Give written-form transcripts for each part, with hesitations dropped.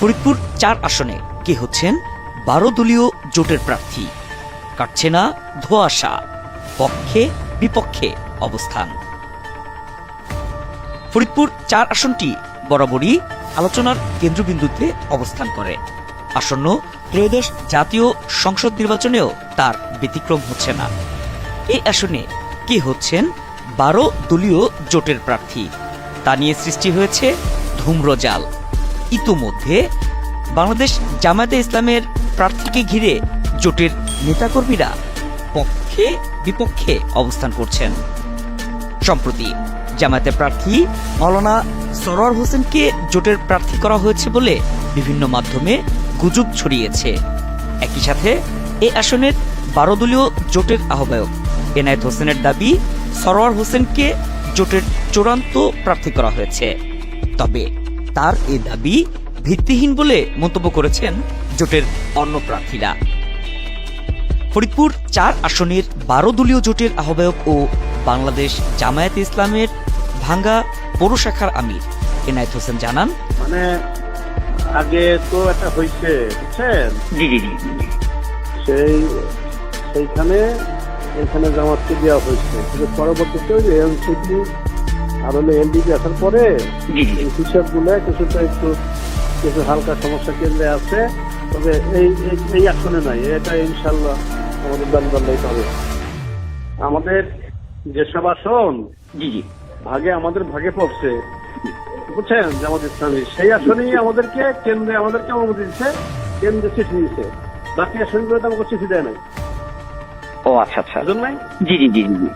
ফরিদপুর ৪ আসনে কে হচ্ছেন ১২ দলীয় জোটের প্রার্থী? কাটছে না ধোঁয়াশা, পক্ষে বিপক্ষে অবস্থান। ফরিদপুর ৪ আসনটি বরাবরই আলোচনার কেন্দ্রবিন্দুতে অবস্থান করে। আসন্ন ত্রয়োদশ জাতীয় সংসদ নির্বাচনেও তার ব্যতিক্রম হচ্ছে না। এই আসনে কে হচ্ছেন ১২ দলীয় জোটের প্রার্থী তা নিয়ে সৃষ্টি হয়েছে ধূম্রজাল। ইতোমধ্যে বাংলাদেশ জামায়াতে ইসলামের প্রার্থীকে ঘিরে জোটের নেতাকর্মীরা পক্ষে বিপক্ষে অবস্থান করছেন। সম্প্রতি জামায়াতের প্রার্থী মাওলানা সরোয়ার হোসেনকে জোটের প্রার্থী করা হয়েছে বলে বিভিন্ন মাধ্যমে গুজব ছড়িয়েছে। একই সাথে এই আসনের ১২ দলীয় জোটের আহ্বায়ক এনায়েত হোসেনের দাবি সরোয়ার হোসেনকে জোটের চূড়ান্ত প্রার্থী করা হয়েছে। তবে তার এই দাবি ভিত্তিহীন বলে মন্তব্য করেছেন জোটের অন্য প্রার্থীরা। ফরিদপুর ৪ আসনের ১২ দলীয় জোটের আহ্বায়ক ও বাংলাদেশ জামায়াতে ইসলামের ভাঙ্গা পৌরশাখার আমির এনায়েত হোসেন জানান, মানে আগে তো একটা হয়েছে বুঝছেন, সেইখানে এখানে জামাতকে দেওয়া হয়েছে, কিন্তু পরবর্তীতে এনসিপি আর হলে এলডিপি আসার পরে এই হিসাব গুলো কিছুটা একটু কিছু হালকা সমস্যা কেন্দ্রে আছে। তবে এই আসনে নাই, এটা ইনশাল্লাহ আমাদের দল হবে। আমাদের যেসব আসন আমাদের ভাগে পড়ছে বুঝছেন জামাত ইসলামী, সেই আসনেই আমাদেরকে অনুমতি দিচ্ছে, কেন্দ্রে চিঠি দিচ্ছে। বাকি আসনগুলো তো আমাকে চিঠি দেয় নাই। ও আচ্ছা আচ্ছা, নাই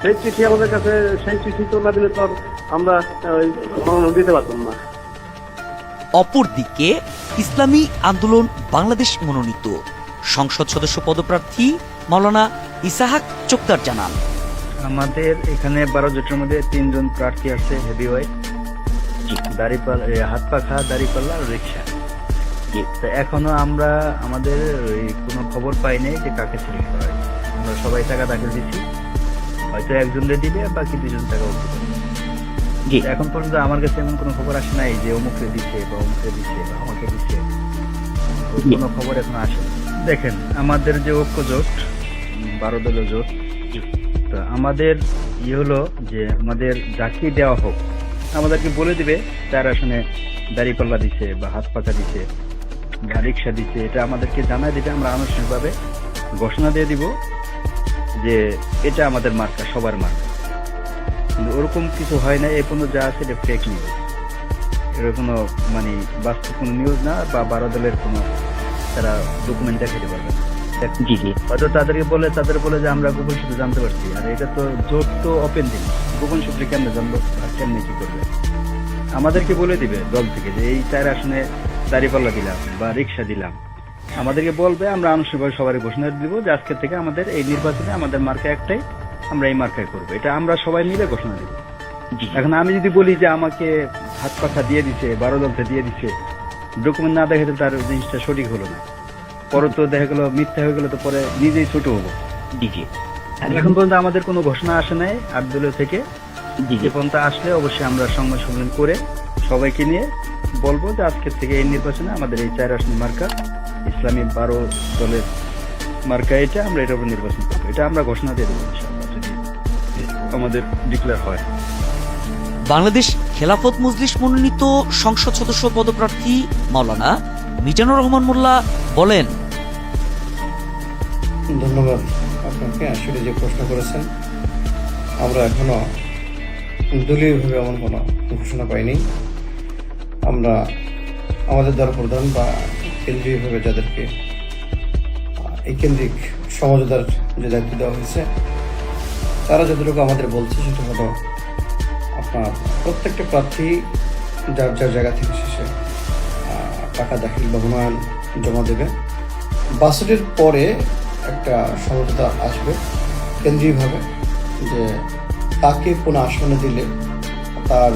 সেই চিঠি আমাদের কাছে, সেই চিঠি তো না দিলে তো আমরা মনোনয়ন দিতে পারতাম না। অপরদিকে ইসলামী আন্দোলন বাংলাদেশ মনোনীত সংসদ সদস্য পদপ্রার্থী মাওলানা ইসাহাক চোকদার জানান, আমাদের এখানে ১২ জোটের মধ্যে ৩ জন প্রার্থী আছে, হেভিওয়েট, হাত পাখা, দাড়িপাল্লা আর রিক্সা। এখনো আমরা আমাদের কোনো খবর পাই নাই যে কাকে সিলেক্ট করা হয়েছে। আমরা সবাই টাকা দাখিল দিচ্ছি, হয়তো একজনরে দিবে, বাকি ২জন টাকা উঠতে পারবে। এখন পর্যন্ত আমার কাছে এমন কোনো খবর আসে নাই যে অমুকে দিচ্ছে বা অমুকে দিচ্ছে বা আমাকে দিচ্ছে, কোনো খবর এখন আসে না। দেখেন, আমাদের যে ঐক্য জোট, ১২ দলীয় জোট, তো আমাদের হলো যে আমাদের যাকে দেওয়া হোক আমাদেরকে বলে দিবে ৪ আসনে দাড়িপাল্লা দিচ্ছে বা হাত পাকা দিচ্ছে বা রিক্সা দিচ্ছে, এটা আমাদেরকে জানাই দিবে। আমরা আনুষ্ঠানিকভাবে ঘোষণা দিয়ে দিব যে এটা আমাদের মার্কা, সবার মার্কা। কিন্তু ওরকম কিছু হয় না, এই পর্যন্ত যা আছে এটা ফেক নিউজ, এর কোনো মানে বাস্তব কোনো নিউজ না, বা ১২ দলের কোনো তারা ডকুমেন্ট দেখাতে পারবে না। হয়তো তাদের বলে যে আমরা গোপন সূত্রে জানতে পারছি, আর এটা তো জোট তো ওপেন দিন, গোপন সূত্রে কেমনে জানবো আর কেমনে কি করবে? আমাদেরকে বলে দিবে দল থেকে যে এই ৪ আসনে দাড়িপাল্লা দিলাম বা রিক্সা দিলাম, আমাদেরকে বলবে, আমরা আনুষ্ঠানিকভাবে সবাই ঘোষণা দিব যে আজকের থেকে আমাদের এই নির্বাচনে আমাদের মার্কা একটাই, আমরা এই মার্কায় করবো। এটা আমরা সবাই মিলে ঘোষণা দিব। এখন আমি যদি বলি যে আমাকে হাত পাখা দিয়ে দিচ্ছে, ১২ দলতে দিয়ে দিচ্ছে, ডকুমেন্ট না দেখাতে তার জিনিসটা সঠিক হলো না, পরে তো দেখা গেলো মিথ্যা হয়ে গেলো, তো পরে নিজেই ছোট হবো। এখন পর্যন্ত আমাদের কোনো ঘোষণা আসে নাই ৮ দলীয় থেকে। যে পর্যন্ত আসলে অবশ্যই আমরা সংবাদ সম্মেলন করে সবাইকে নিয়ে বলবো যে আজকের থেকে এই নির্বাচনে আমাদের এই ৪ আসনের মার্কা ইসলামী ১২ দলের মার্কা, এটা আমরা এটার উপর নির্বাচন করবো। এটা আমরা ঘোষণা দিয়ে দেবো ইনশাআল্লাহ যদি আমাদের ডিক্লেয়ার হয়। বাংলাদেশ খেলাফত মজলিস মনোনীত সংসদ সদস্য পদপ্রার্থী মাওলানা মিজানুর রহমান মোল্লা বলেন, ধন্যবাদ আপনাকে। আসলে যে প্রশ্ন করেছেন, আমরা এখনো দলীয়ভাবে এমন কোনো ঘোষণা পাইনি। আমরা আমাদের দল প্রধান বা কেন্দ্রীয়ভাবে যাদেরকে এই কেন্দ্রিক সমঝোতার যে দায়িত্ব দেওয়া হয়েছে, তারা যতটুকু আমাদের বলছে সেটা হলো আপনার প্রত্যেকটা প্রার্থী যার যার জায়গা থেকে শেষে টাকা দাখিল বা মনোনয়ন জমা দেবে। ৬২-এর পরে একটা সমঝোতা আসবে কেন্দ্রীয়ভাবে যে তাকে কোনো আসনে দিলে তার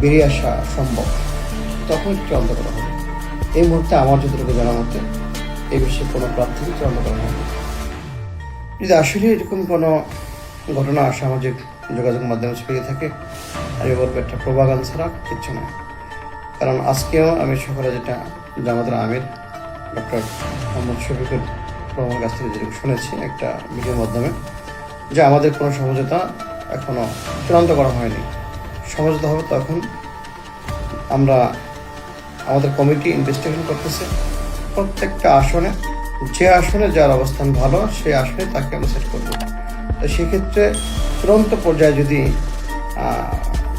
বেরিয়ে আসা সম্ভব, তখন চূড়ান্ত করা হবে। এই মুহূর্তে আমার যতটুকু জানা মতে এই বিষয়ে কোনো প্রার্থীকে চূড়ান্ত করা হবে। যদি আসলে এরকম কোনো ঘটনা সামাজিক যোগাযোগ মাধ্যমে ছড়িয়ে থাকে, আমি বলবো একটা প্রভাগান ছাড়া কিচ্ছু নয়। কারণ আজকেও আমি সকালে যেটা জামাতের আমির ডক্টর মোহাম্মদ শফিকুর রহমানের কাছ থেকে যেটা শুনেছি একটা ভিডিওর মাধ্যমে, যে আমাদের কোনো সমঝোতা এখনো চূড়ান্ত করা হয়নি। সমঝোতা হবে তখন আমরা আমাদের কমিটি ইনভেস্টিগেশন করতেছে প্রত্যেকটা আসনে, যে আসনে যার অবস্থান ভালো সেই আসনে তাকে আমরা সেট করবো। তো সেক্ষেত্রে চূড়ান্ত পর্যায়ে যদি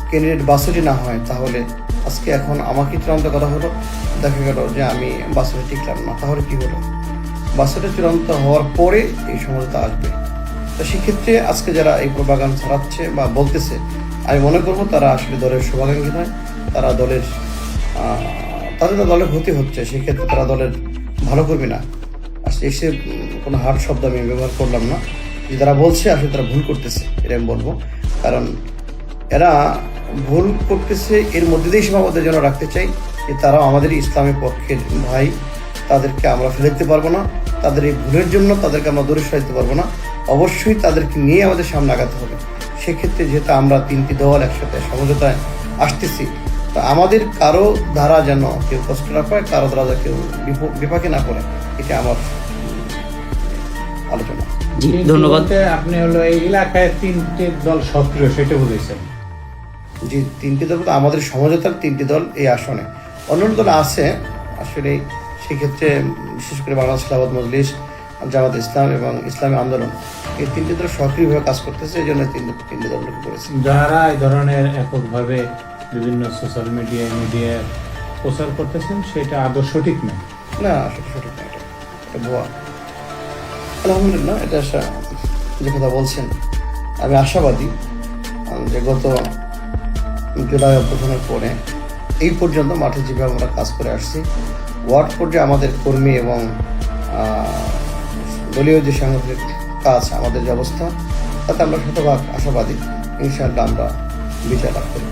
ক্যান্ডিডেট বাছাই না হয়, তাহলে আজকে এখন আমাকে চূড়ান্ত করা হলো, দেখা গেল যে আমি বাছাই টিকলাম না, তাহলে কি হলো? বাছাইটা চূড়ান্ত হওয়ার পরে এই সমঝোতা আসবে। তো সেক্ষেত্রে আজকে যারা এই প্রোপাগান্ডা ছড়াচ্ছে বা বলতেছে, আমি মনে করবো তারা আসলে দলের শুভাকাঙ্ক্ষী নয়, তারা দলের তাদের তো দলের ক্ষতি হচ্ছে, সেক্ষেত্রে তারা দলের ভালো করবে না। আসলে এসে কোনো হার্ড শব্দ আমি ব্যবহার করলাম না, যে তারা বলছে আসলে তারা ভুল করতেছে, এটা আমি বলবো। কারণ এরা ভুল করতেছে, এর মধ্যে দিয়েই সীমাবদ্ধ যেন রাখতে চাই যে তারাও আমাদের ইসলামের পক্ষের ভাই, তাদেরকে আমরা ফেলে দিতে পারবো না, তাদের এই ভুলের জন্য তাদেরকে আমরা দূরে সরাইতে পারবো না, অবশ্যই তাদেরকে নিয়ে আমাদের সামনে আগাতে হবে। সেক্ষেত্রে যেহেতু আমরা 3টি দল একসাথে সমঝোতায় আসতেছি, তো আমাদের কারো দ্বারা যেন কেউ কষ্ট না পায়, কারো দ্বারা কেউ বিপাকে না পড়ে, এটা আমার আলোচনা। জি, ধন্যবাদ। আপনি হলো এই এলাকায় 3টে দল সক্রিয়, সেটা বলেছেন। জি, 3টি দল, আমাদের সমঝোতার 3টি দল এই আসনে, অন্যান্য দল আছে আসলে। সেক্ষেত্রে বিশেষ করে বাংলাদেশ খেলাফত মজলিস, জামাত ইসলাম এবং ইসলামী আন্দোলন, এই 3টি দল সক্রিয়ভাবে কাজ করতেছে, এই জন্য 3টি দল করেছে। যারা এই ধরনের এককভাবে বিভিন্ন সোশ্যাল মিডিয়ায় প্রচার করতেছেন, সেটা আদৌ সঠিক নয়। না, সেটা সঠিক না, এটা ভুয়া। আলহামদুলিল্লাহ, এটা যে কথা বলছেন, আমি আশাবাদী যে গত জুলাই অভ্যুত্থানের পরে এই পর্যন্ত মাঠে যেভাবে আমরা কাজ করে আসছি, ওয়ার্ড পর্যায়ে আমাদের কর্মী এবং দলীয় যে সাংগঠনিক কাজ, আমাদের যে অবস্থা, তাতে আমরা শতভাগ আশাবাদী ইনশাআল্লাহ আমরা বিচার লাভ করব।